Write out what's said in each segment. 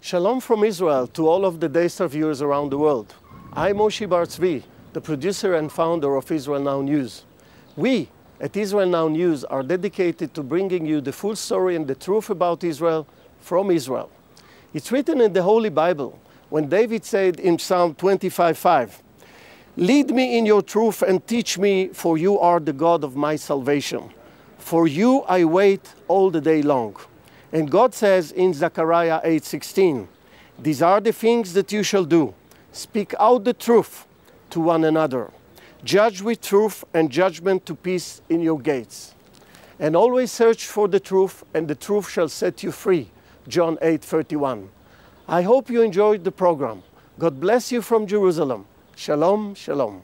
Shalom from Israel to all of the Daystar viewers around the world. I'm Moshe Bar Tzvi, the producer and founder of Israel Now News. We at Israel Now News are dedicated to bringing you the full story and the truth about Israel from Israel. It's written in the Holy Bible when David said in Psalm 25:5, "Lead me in your truth and teach me, for you are the God of my salvation. For you I wait all the day long." And God says in Zechariah 8:16, "These are the things that you shall do. Speak out the truth to one another. Judge with truth and judgment to peace in your gates. And always search for the truth, and the truth shall set you free." John 8:31. I hope you enjoyed the program. God bless you from Jerusalem. Shalom, shalom.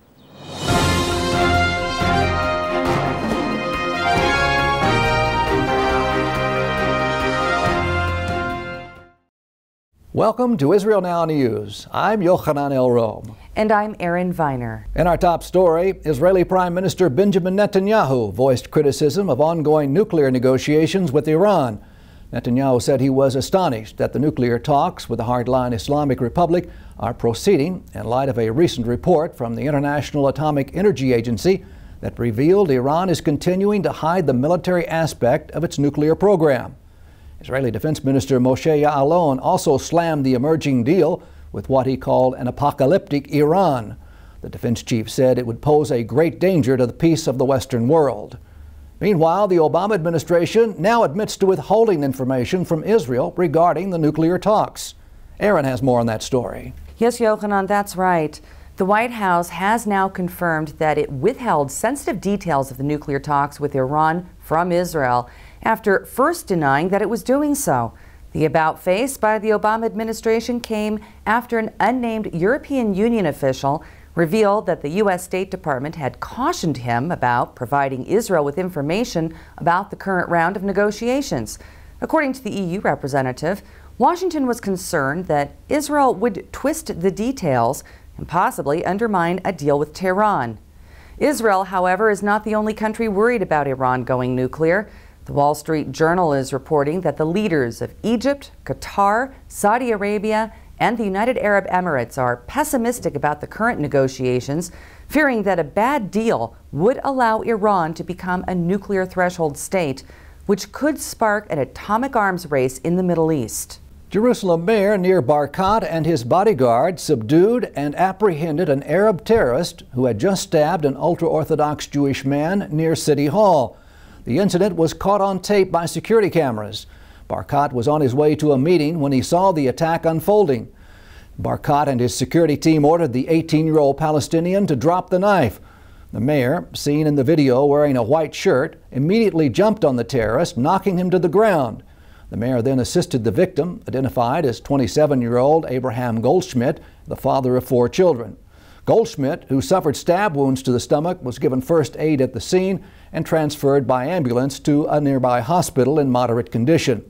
Welcome to Israel Now News. I'm Yochanan El-Rom. And I'm Erin Viner. In our top story, Israeli Prime Minister Benjamin Netanyahu voiced criticism of ongoing nuclear negotiations with Iran. Netanyahu said he was astonished that the nuclear talks with the hardline Islamic Republic are proceeding in light of a recent report from the International Atomic Energy Agency that revealed Iran is continuing to hide the military aspect of its nuclear program. Israeli Defense Minister Moshe Ya'alon also slammed the emerging deal with what he called an apocalyptic Iran. The defense chief said it would pose a great danger to the peace of the Western world. Meanwhile, the Obama administration now admits to withholding information from Israel regarding the nuclear talks. Aaron has more on that story. Yes, Yochanan, that's right. The White House has now confirmed that it withheld sensitive details of the nuclear talks with Iran from Israel after first denying that it was doing so. The about-face by the Obama administration came after an unnamed European Union official revealed that the U.S. State Department had cautioned him about providing Israel with information about the current round of negotiations. According to the EU representative, Washington was concerned that Israel would twist the details and possibly undermine a deal with Tehran. Israel, however, is not the only country worried about Iran going nuclear. The Wall Street Journal is reporting that the leaders of Egypt, Qatar, Saudi Arabia, and the United Arab Emirates are pessimistic about the current negotiations, fearing that a bad deal would allow Iran to become a nuclear threshold state, which could spark an atomic arms race in the Middle East. Jerusalem mayor Nir Barkat and his bodyguard subdued and apprehended an Arab terrorist who had just stabbed an ultra-Orthodox Jewish man near City Hall. The incident was caught on tape by security cameras. Barkat was on his way to a meeting when he saw the attack unfolding. Barkat and his security team ordered the 18-year-old Palestinian to drop the knife. The mayor, seen in the video wearing a white shirt, immediately jumped on the terrorist, knocking him to the ground. The mayor then assisted the victim, identified as 27-year-old Abraham Goldschmidt, the father of 4 children. Goldschmidt, who suffered stab wounds to the stomach, was given first aid at the scene and transferred by ambulance to a nearby hospital in moderate condition.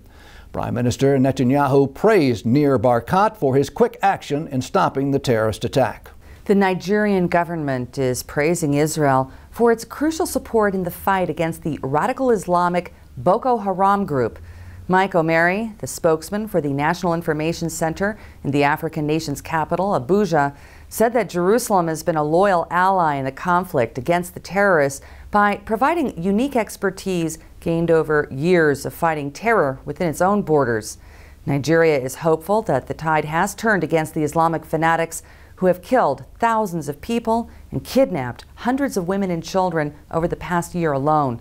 Prime Minister Netanyahu praised Nir Barkat for his quick action in stopping the terrorist attack. The Nigerian government is praising Israel for its crucial support in the fight against the radical Islamic Boko Haram group. Mike Omeri, the spokesman for the National Information Center in the African nation's capital, Abuja, said that Jerusalem has been a loyal ally in the conflict against the terrorists by providing unique expertise gained over years of fighting terror within its own borders. Nigeria is hopeful that the tide has turned against the Islamic fanatics who have killed thousands of people and kidnapped hundreds of women and children over the past year alone.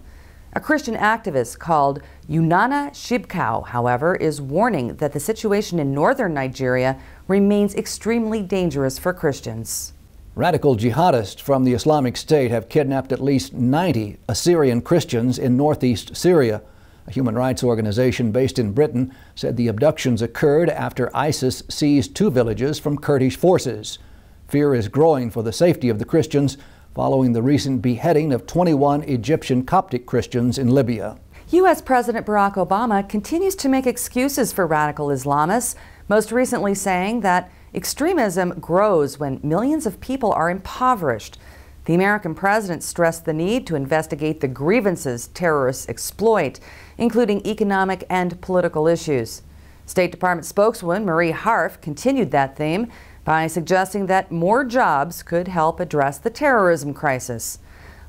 A Christian activist called Unana Shibkau, however, is warning that the situation in northern Nigeria remains extremely dangerous for Christians. Radical jihadists from the Islamic State have kidnapped at least 90 Assyrian Christians in northeast Syria. A human rights organization based in Britain said the abductions occurred after ISIS seized 2 villages from Kurdish forces. Fear is growing for the safety of the Christians following the recent beheading of 21 Egyptian Coptic Christians in Libya. U.S. President Barack Obama continues to make excuses for radical Islamists, most recently saying that extremism grows when millions of people are impoverished. The American president stressed the need to investigate the grievances terrorists exploit, including economic and political issues. State Department spokeswoman Marie Harf continued that theme by suggesting that more jobs could help address the terrorism crisis.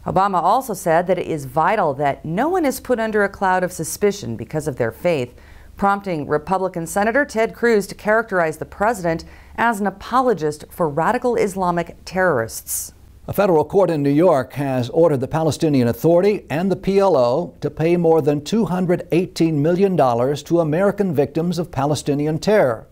Obama also said that it is vital that no one is put under a cloud of suspicion because of their faith, prompting Republican Senator Ted Cruz to characterize the president as an apologist for radical Islamic terrorists. A federal court in New York has ordered the Palestinian Authority and the PLO to pay more than $218 million to American victims of Palestinian terror.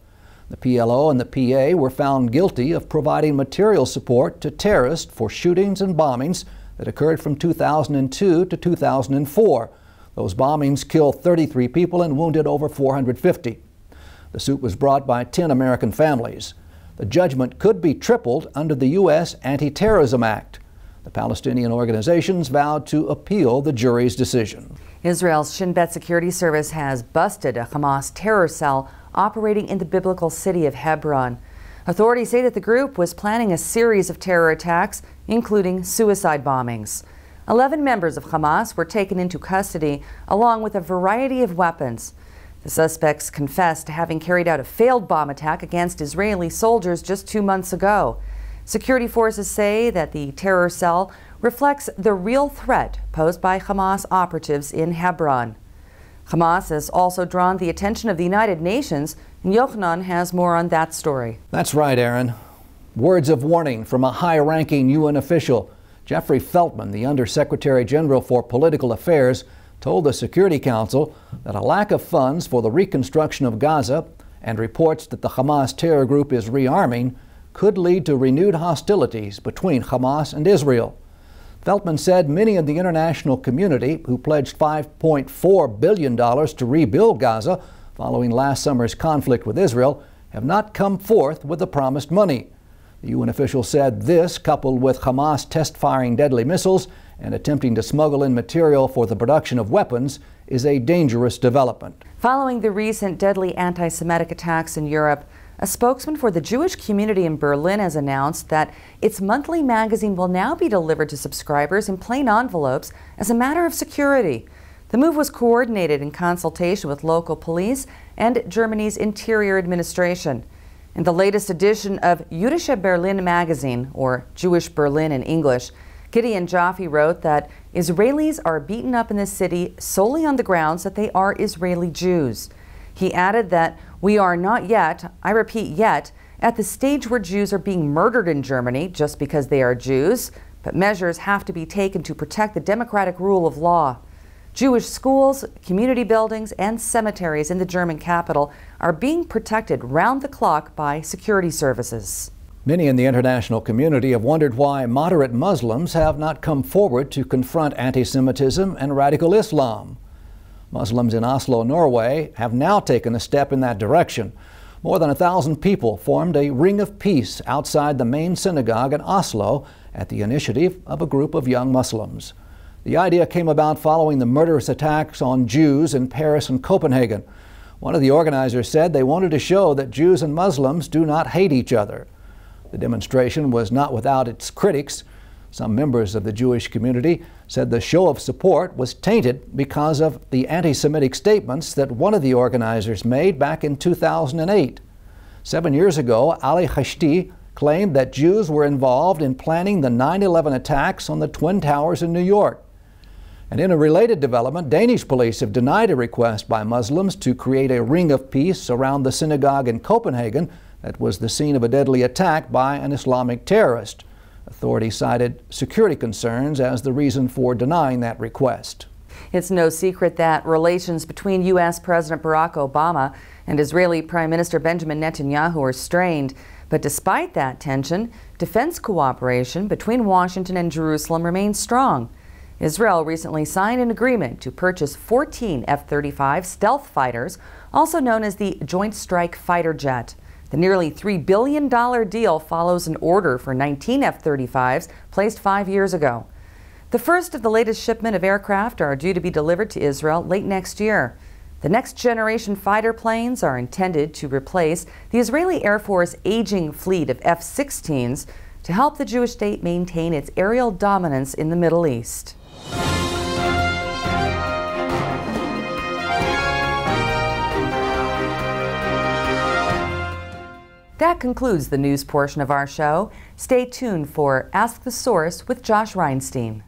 The PLO and the PA were found guilty of providing material support to terrorists for shootings and bombings that occurred from 2002 to 2004. Those bombings killed 33 people and wounded over 450. The suit was brought by 10 American families. The judgment could be tripled under the U.S. Anti-Terrorism Act. The Palestinian organizations vowed to appeal the jury's decision. Israel's Shin Bet Security Service has busted a Hamas terror cell operating in the biblical city of Hebron. Authorities say that the group was planning a series of terror attacks, including suicide bombings. 11 members of Hamas were taken into custody, along with a variety of weapons. The suspects confessed to having carried out a failed bomb attack against Israeli soldiers just 2 months ago. Security forces say that the terror cell reflects the real threat posed by Hamas operatives in Hebron. Hamas has also drawn the attention of the United Nations, and Yochanan has more on that story. That's right, Aaron. Words of warning from a high-ranking UN official. Jeffrey Feltman, the Undersecretary General for Political Affairs, told the Security Council that a lack of funds for the reconstruction of Gaza and reports that the Hamas terror group is rearming could lead to renewed hostilities between Hamas and Israel. Feltman said many in the international community who pledged $5.4 billion to rebuild Gaza following last summer's conflict with Israel have not come forth with the promised money. The UN official said this, coupled with Hamas test-firing deadly missiles and attempting to smuggle in material for the production of weapons, is a dangerous development. Following the recent deadly anti-Semitic attacks in Europe, a spokesman for the Jewish community in Berlin has announced that its monthly magazine will now be delivered to subscribers in plain envelopes as a matter of security. The move was coordinated in consultation with local police and Germany's Interior Administration. In the latest edition of Jüdische Berlin magazine, or Jewish Berlin in English, Gideon Jaffe wrote that Israelis are beaten up in the city solely on the grounds that they are Israeli Jews. He added that we are not yet, I repeat yet, at the stage where Jews are being murdered in Germany just because they are Jews, but measures have to be taken to protect the democratic rule of law. Jewish schools, community buildings, and cemeteries in the German capital are being protected round the clock by security services. Many in the international community have wondered why moderate Muslims have not come forward to confront anti-Semitism and radical Islam. Muslims in Oslo, Norway, have now taken a step in that direction. More than 1,000 people formed a ring of peace outside the main synagogue in Oslo at the initiative of a group of young Muslims. The idea came about following the murderous attacks on Jews in Paris and Copenhagen. One of the organizers said they wanted to show that Jews and Muslims do not hate each other. The demonstration was not without its critics. Some members of the Jewish community said the show of support was tainted because of the anti-Semitic statements that one of the organizers made back in 2008. 7 years ago, Ali Hashti claimed that Jews were involved in planning the 9/11 attacks on the Twin Towers in New York. And in a related development, Danish police have denied a request by Muslims to create a ring of peace around the synagogue in Copenhagen that was the scene of a deadly attack by an Islamic terrorist. Authorities cited security concerns as the reason for denying that request. It's no secret that relations between U.S. President Barack Obama and Israeli Prime Minister Benjamin Netanyahu are strained. But despite that tension, defense cooperation between Washington and Jerusalem remains strong. Israel recently signed an agreement to purchase 14 F-35 stealth fighters, also known as the Joint Strike Fighter Jet. The nearly $3 billion deal follows an order for 19 F-35s placed 5 years ago. The first of the latest shipment of aircraft are due to be delivered to Israel late next year. The next generation fighter planes are intended to replace the Israeli Air Force aging fleet of F-16s to help the Jewish state maintain its aerial dominance in the Middle East. That concludes the news portion of our show. Stay tuned for Ask the Source with Josh Reinstein.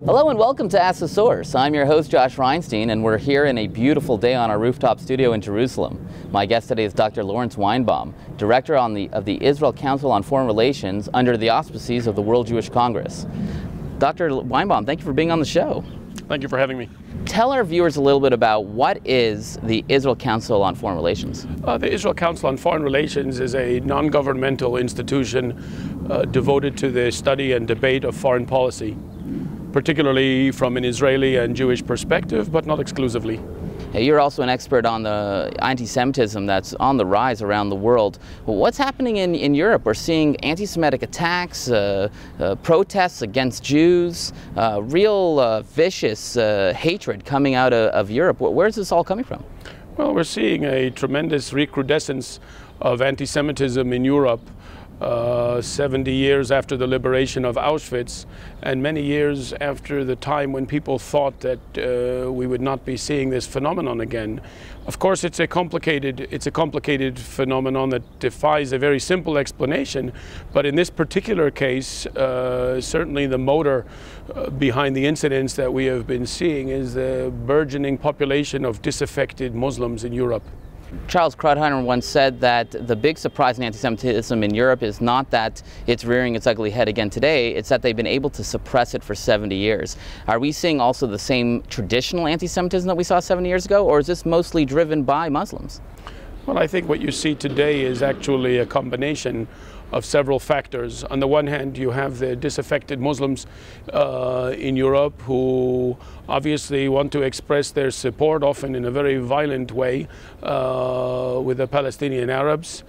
Hello and welcome to Ask the Source. I'm your host, Josh Reinstein, and we're here in a beautiful day on our rooftop studio in Jerusalem. My guest today is Dr. Lawrence Weinbaum, Director of the Israel Council on Foreign Relations under the auspices of the World Jewish Congress. Dr. Weinbaum, thank you for being on the show. Thank you for having me. Tell our viewers a little bit about what is the Israel Council on Foreign Relations. The Israel Council on Foreign Relations is a non-governmental institution devoted to the study and debate of foreign policy, particularly from an Israeli and Jewish perspective, but not exclusively. You're also an expert on the anti-Semitism that's on the rise around the world. What's happening in Europe? We're seeing anti-Semitic attacks, protests against Jews, real vicious hatred coming out of Europe. Where's this all coming from? Well, we're seeing a tremendous recrudescence of anti-Semitism in Europe. 70 years after the liberation of Auschwitz, and many years after the time when people thought that we would not be seeing this phenomenon again. Of course, it's a complicated phenomenon that defies a very simple explanation, but in this particular case, certainly the motor behind the incidents that we have been seeing is the burgeoning population of disaffected Muslims in Europe. Charles Krautheimer once said that the big surprise in anti-Semitism in Europe is not that it's rearing its ugly head again today, it's that they've been able to suppress it for 70 years. Are we seeing also the same traditional anti-Semitism that we saw 70 years ago, or is this mostly driven by Muslims? Well, I think what you see today is actually a combination of several factors. On the one hand, you have the disaffected Muslims in Europe who obviously want to express their support, often in a very violent way, with the Palestinian Arabs,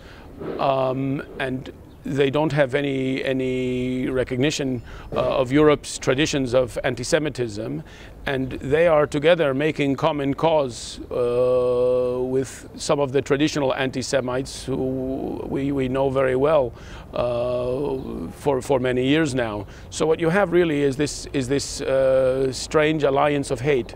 and they don't have any recognition of Europe's traditions of anti-Semitism, and they are together making common cause with some of the traditional anti-Semites who we know very well for many years now. So what you have really is this strange alliance of hate.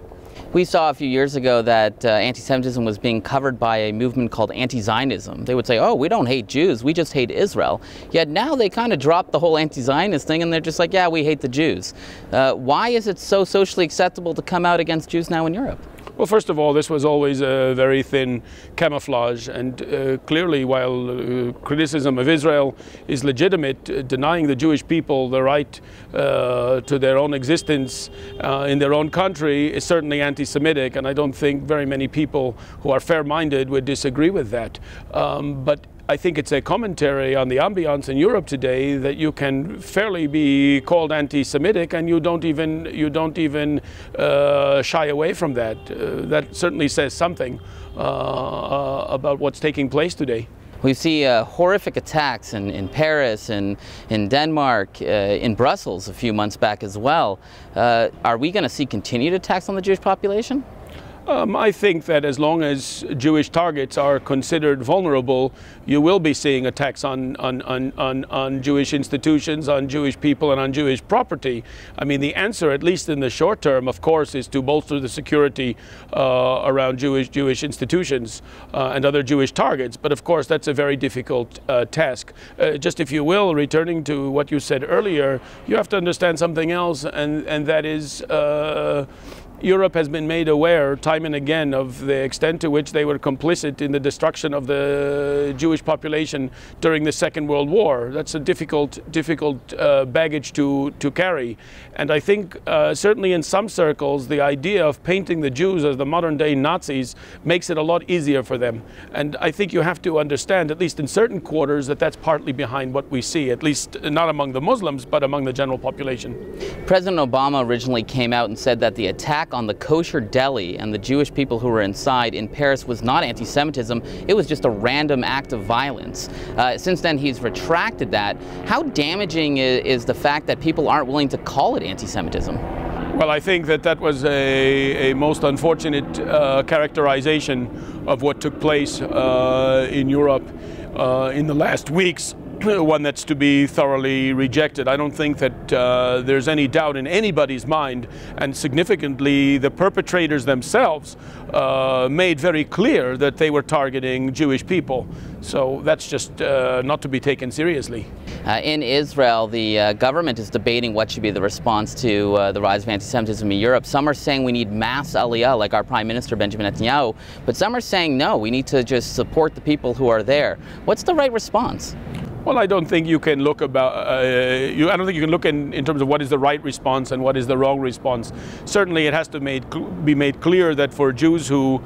We saw a few years ago that anti-Semitism was being covered by a movement called anti-Zionism. They would say, oh, we don't hate Jews, we just hate Israel. Yet now they kind of dropped the whole anti-Zionist thing and they're just like, yeah, we hate the Jews. Why is it so socially acceptable to come out against Jews now in Europe? Well, first of all, this was always a very thin camouflage, and clearly, while criticism of Israel is legitimate, denying the Jewish people the right to their own existence in their own country is certainly anti-Semitic, and I don't think very many people who are fair-minded would disagree with that. But I think it's a commentary on the ambiance in Europe today that you can fairly be called anti-Semitic and you don't even shy away from that. That certainly says something about what's taking place today. We see horrific attacks in Paris, in Denmark, in Brussels a few months back as well. Are we going to see continued attacks on the Jewish population? I think that as long as Jewish targets are considered vulnerable, you will be seeing attacks on Jewish institutions, on Jewish people, and on Jewish property. I mean, the answer, at least in the short term, of course, is to bolster the security around Jewish institutions and other Jewish targets. But of course, that's a very difficult task. Just if you will, returning to what you said earlier, you have to understand something else, and that is Europe has been made aware time and again of the extent to which they were complicit in the destruction of the Jewish population during the Second World War. That's a difficult baggage to carry. And I think certainly in some circles, the idea of painting the Jews as the modern-day Nazis makes it a lot easier for them. And I think you have to understand, at least in certain quarters, that that's partly behind what we see, at least not among the Muslims, but among the general population. President Obama originally came out and said that the attack on the kosher deli and the Jewish people who were inside in Paris was not anti-Semitism, it was just a random act of violence. Since then he's retracted that. How damaging is the fact that people aren't willing to call it anti-Semitism? Well, I think that was a most unfortunate characterization of what took place in Europe in the last weeks. one that's to be thoroughly rejected. I don't think that there's any doubt in anybody's mind, and significantly the perpetrators themselves made very clear that they were targeting Jewish people. So that's just not to be taken seriously. In Israel, the government is debating what should be the response to the rise of anti-Semitism in Europe. Some are saying we need mass aliyah, like our Prime Minister Benjamin Netanyahu, but some are saying no, we need to just support the people who are there. What's the right response? Well, I don't think you can look about. I don't think you can look in terms of what is the right response and what is the wrong response. Certainly, it has to be made clear that for Jews who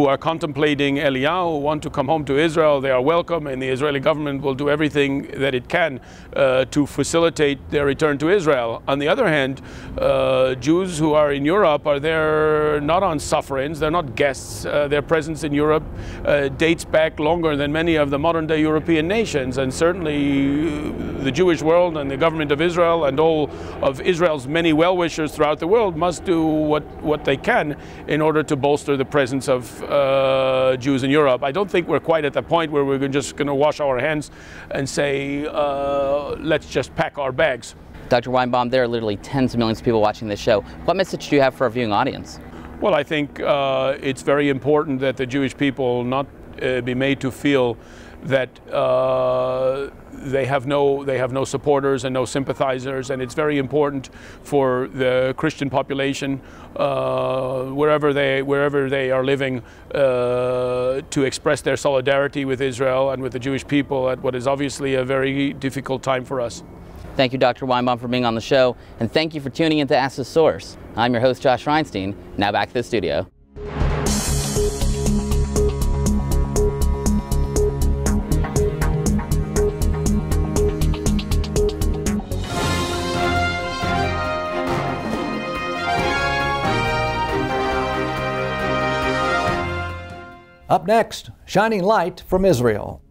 are contemplating Aliyah, who want to come home to Israel, they are welcome, and the Israeli government will do everything that it can to facilitate their return to Israel. On the other hand, Jews who are in Europe are there not on sufferance; they're not guests. Their presence in Europe dates back longer than many of the modern-day European nations, and certainly the Jewish world and the government of Israel and all of Israel's many well-wishers throughout the world must do what they can in order to bolster the presence of Jews in Europe. I don't think we're quite at the point where we're just going to wash our hands and say, let's just pack our bags. Dr. Weinbaum, there are literally tens of millions of people watching this show. What message do you have for our viewing audience? Well, I think it's very important that the Jewish people not be made to feel that they have no supporters and no sympathizers, and it's very important for the Christian population wherever they are living to express their solidarity with Israel and with the Jewish people at what is obviously a very difficult time for us. Thank you, Dr. Weinbaum, for being on the show, and thank you for tuning in to Ask the Source. I'm your host, Josh Reinstein. Now back to the studio. Up next, shining light from Israel.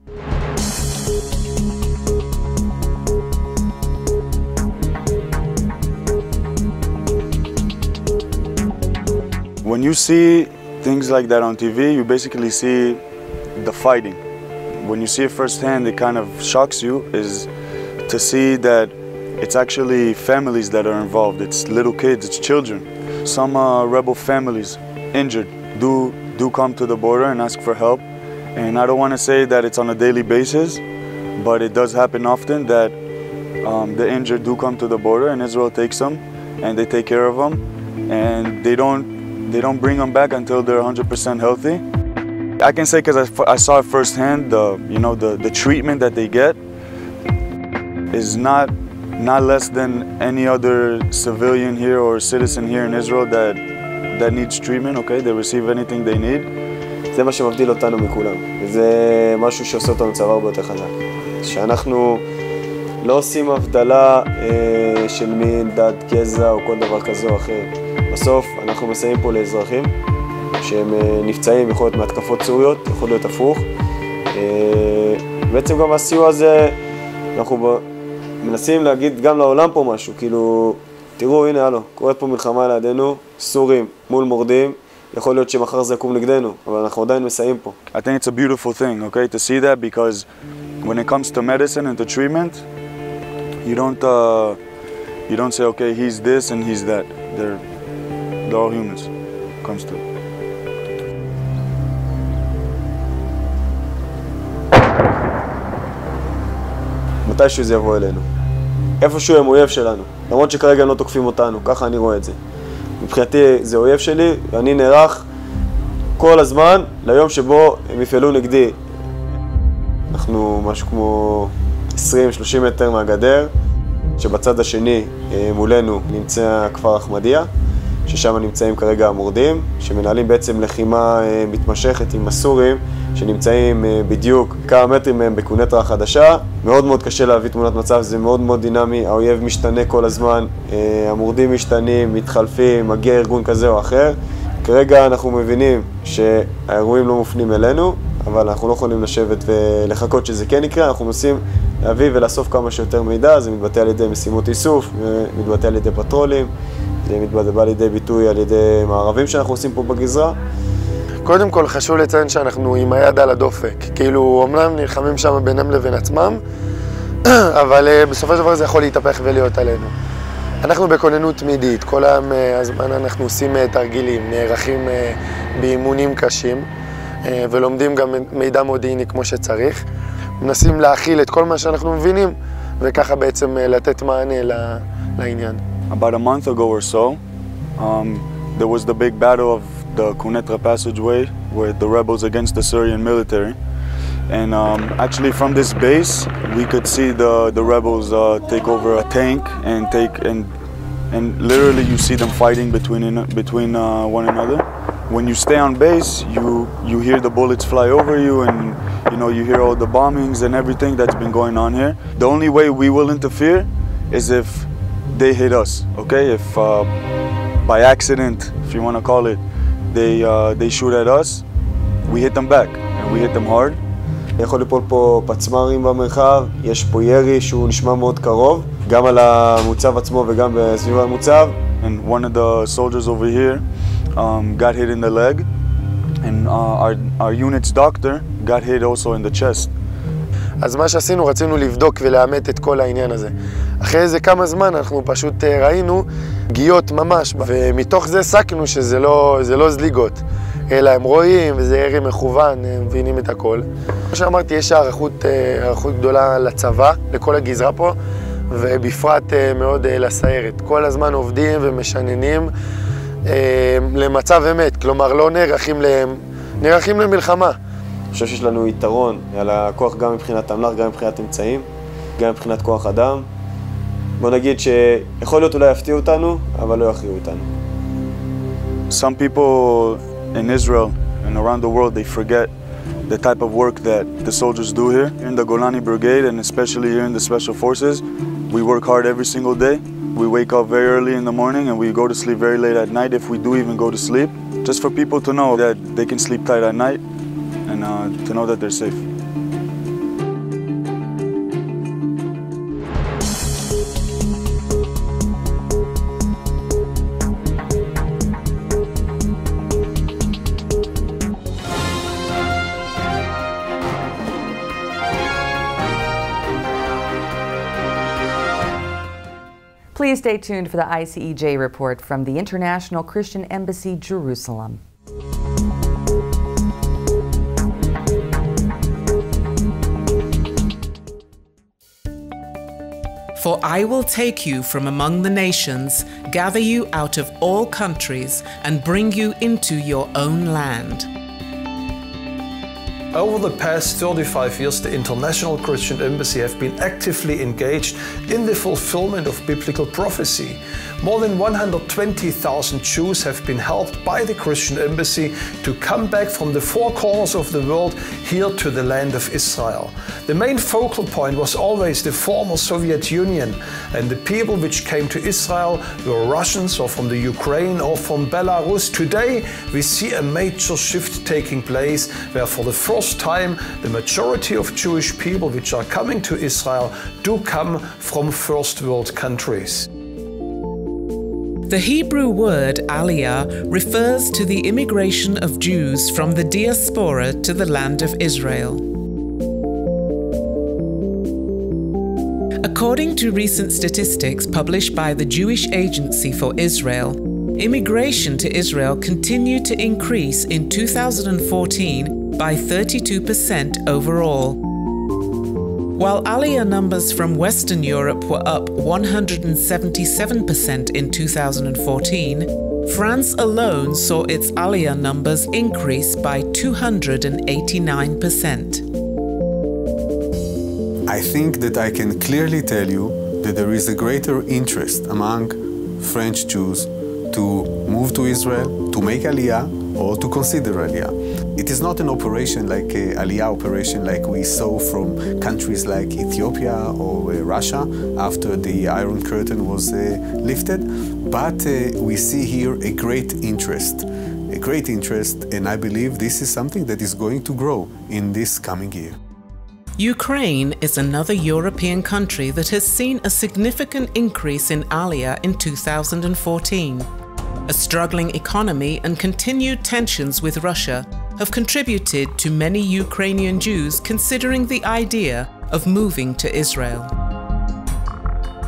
When you see things like that on TV, you basically see the fighting. When you see it firsthand, it kind of shocks you, is to see that it's actually families that are involved. It's little kids, it's children. Some rebel families, injured, do come to the border and ask for help. And I don't want to say that it's on a daily basis, but it does happen often that the injured do come to the border and Israel takes them and they take care of them, and they don't bring them back until they're 100% healthy. I can say, because I saw it firsthand, the treatment that they get is not less than any other civilian here or citizen here in Israel that needs treatment, okay? They receive anything they need. זה מה שמבדיל אותנו מכולם, וזה משהו שעושה אותנו צבא הרבה יותר חזק. שאנחנו לא עושים הבדלה של מין, דת, גזע או כל דבר כזה או אחר. בסוף אנחנו מסייעים פה לאזרחים שהם נפצעים, יכול להיות מהתקפות סוריות, יכול להיות הפוך. בעצם גם הסיוע הזה, אנחנו מנסים להגיד גם לעולם פה משהו, כאילו, תראו, הנה, הלו, קורית פה מלחמה לידינו, סורים מול מורדים, יכול להיות שמחר זה יקום נגדנו, אבל אנחנו עדיין מסייעים פה. I think it's a beautiful thing, okay, to see that, because when it comes to medicine and to treatment, you don't say, okay, he's this and he's that. They're all humans, when it comes to it. מתישהו זה יבוא אלינו. איפשהו הם אויב שלנו, למרות שכרגע הם לא תוקפים אותנו, ככה אני רואה את זה. מבחינתי זה אויב שלי, ואני נערך כל הזמן ליום שבו הם יפעלו נגדי. אנחנו משהו כמו 20-30 מטר מהגדר, שבצד השני מולנו נמצא כפר אחמדיה, ששם נמצאים כרגע המורדים, שמנהלים בעצם לחימה מתמשכת עם הסורים, שנמצאים בדיוק כמה מטרים מהם בקונטרה חדשה. מאוד מאוד קשה להביא תמונת מצב, זה מאוד מאוד דינמי, האויב משתנה כל הזמן, המורדים משתנים, מתחלפים, מגיע ארגון כזה או אחר. כרגע אנחנו מבינים שהאירועים לא מופנים אלינו, אבל אנחנו לא יכולים לשבת ולחכות שזה כן יקרה, אנחנו מנסים להביא ולאסוף כמה שיותר מידע, זה מתבטא על ידי משימות איסוף, מתבטא על ידי פטרולים, זה מתבטא על ידי ביטוי על ידי מערבים שאנחנו עושים פה בגזרה. קודם כל חשוב לציין שאנחנו עם היד על הדופק, כאילו אומנם נלחמים שם בינם לבין עצמם, אבל בסופו של דבר זה יכול להתהפך ולהיות עלינו. אנחנו בכוננות תמידית, כל הזמן אנחנו עושים תרגילים, נערכים באימונים קשים ולומדים גם מידע מודיעיני כמו שצריך. מנסים להכיל את כל מה שאנחנו מבינים וככה בעצם לתת מענה לעניין. About a month ago or so, there was the big battle of the Quneitra passageway with the rebels against the Syrian military. And actually from this base, we could see the rebels take over a tank and literally you see them fighting between one another. When you stay on base, you hear the bullets fly over you and you hear all the bombings and everything that's been going on here. The only way we will interfere is if they hit us, okay? If by accident, if you want to call it, they shoot at us, we hit them back and we hit them hard. יכול ליפול פה פצמרים במרחב, יש פה ירי שהוא נשמע מאוד קרוב, גם על המוצב עצמו וגם בסביב המוצב. And one of the soldiers over here got hit in the leg, and our unit's doctor got hit also in the chest. אז מה שעשינו, רצינו לבדוק ולאמת את כל העניין הזה. אחרי איזה כמה זמן אנחנו פשוט ראינו פגיעות ממש, ומתוך זה סקנו שזה לא זליגות, אלא הם רואים וזה ירי מכוון, הם מבינים את הכל. כמו שאמרתי, יש הערכות גדולה לצבא, לכל הגזרה פה, ובפרט מאוד לסיירת. כל הזמן עובדים ומשננים למצב אמת, כלומר לא נערכים למלחמה. אני חושב שיש לנו יתרון על הכוח גם מבחינת אמל"ח, גם מבחינת אמצעים, גם מבחינת כוח אדם. בוא נגיד שיכול להיות אולי יפתיעו אותנו, אבל לא יכריעו אותנו. Some people in Israel and around the world, they forget the type of work that the soldiers do here. In the Golani Brigade and especially here in the Special Forces, we work hard every single day. We wake up very early in the morning and we go to sleep very late at night if we do even go to sleep. Just for people to know that they can sleep tight at night and to know that they're safe. Please stay tuned for the ICEJ report from the International Christian Embassy, Jerusalem. For I will take you from among the nations, gather you out of all countries, and bring you into your own land. Over the past 35 years, the International Christian Embassy have been actively engaged in the fulfillment of biblical prophecy. More than 120,000 Jews have been helped by the Christian Embassy to come back from the four corners of the world here to the land of Israel. The main focal point was always the former Soviet Union, and the people which came to Israel were Russians or from the Ukraine or from Belarus. Today we see a major shift taking place where for the first time the majority of Jewish people which are coming to Israel do come from first world countries. The Hebrew word aliyah refers to the immigration of Jews from the diaspora to the land of Israel. According to recent statistics published by the Jewish Agency for Israel, immigration to Israel continued to increase in 2014 by 32% overall. While Aliyah numbers from Western Europe were up 177% in 2014, France alone saw its Aliyah numbers increase by 289%. I think that I can clearly tell you that there is a greater interest among French Jews to move to Israel, to make Aliyah, or to consider Aliyah. It is not an operation like an Aliyah operation like we saw from countries like Ethiopia or Russia after the Iron Curtain was lifted, but we see here a great interest, and I believe this is something that is going to grow in this coming year. Ukraine is another European country that has seen a significant increase in Aliyah in 2014. A struggling economy and continued tensions with Russia have contributed to many Ukrainian Jews considering the idea of moving to Israel.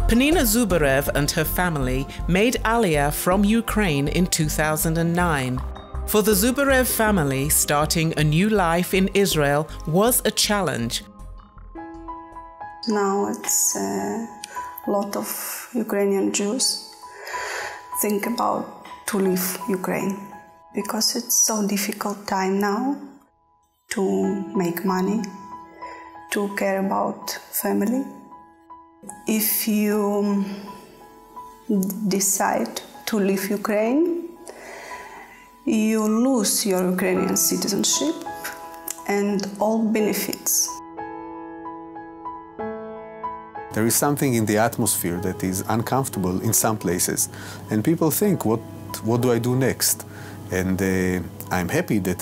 Penina Zubarev and her family made Aliyah from Ukraine in 2009. For the Zubarev family, starting a new life in Israel was a challenge. Now it's a lot of Ukrainian Jews think about to leave Ukraine because it's so difficult time now to make money, to care about family. If you decide to leave Ukraine, you lose your Ukrainian citizenship and all benefits. There is something in the atmosphere that is uncomfortable in some places, and people think, what do I do next? And I'm happy that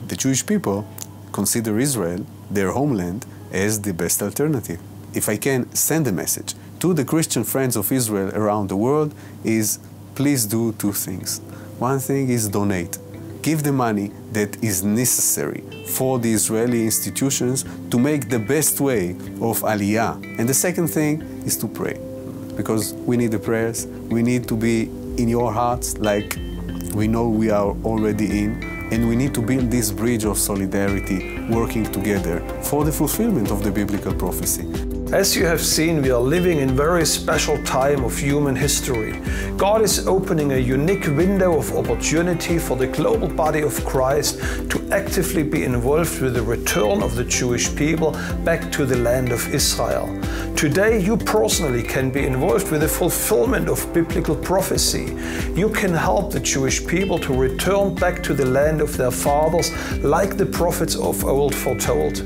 the Jewish people consider Israel, their homeland, as the best alternative. If I can send a message to the Christian friends of Israel around the world is, please do two things. One thing is donate. Give the money that is necessary for the Israeli institutions to make the best way of Aliyah. And the second thing is to pray, because we need the prayers. We need to be in your hearts like we know we are already in, and we need to build this bridge of solidarity, working together for the fulfillment of the biblical prophecy. As you have seen, we are living in a very special time of human history. God is opening a unique window of opportunity for the global body of Christ to actively be involved with the return of the Jewish people back to the land of Israel. Today, you personally can be involved with the fulfillment of biblical prophecy. You can help the Jewish people to return back to the land of their fathers, like the prophets of old foretold.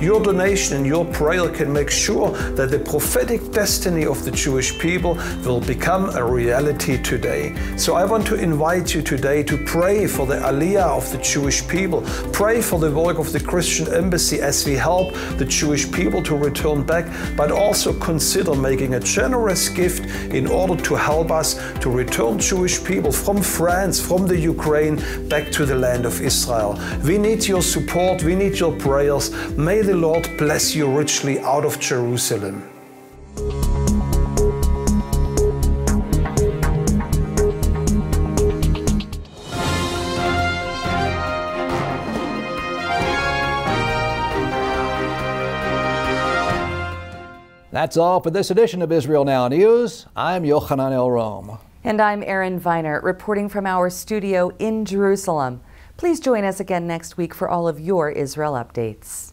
Your donation and your prayer can make sure that the prophetic destiny of the Jewish people will become a reality today. So I want to invite you today to pray for the Aliyah of the Jewish people. Pray for the work of the Christian embassy as we help the Jewish people to return back, but also consider making a generous gift in order to help us to return Jewish people from France, from the Ukraine, back to the land of Israel. We need your support, we need your prayers. May the Lord bless you richly out of Jerusalem. That's all for this edition of Israel Now News. I'm Yochanan El Rome. And I'm Erin Viner, reporting from our studio in Jerusalem. Please join us again next week for all of your Israel updates.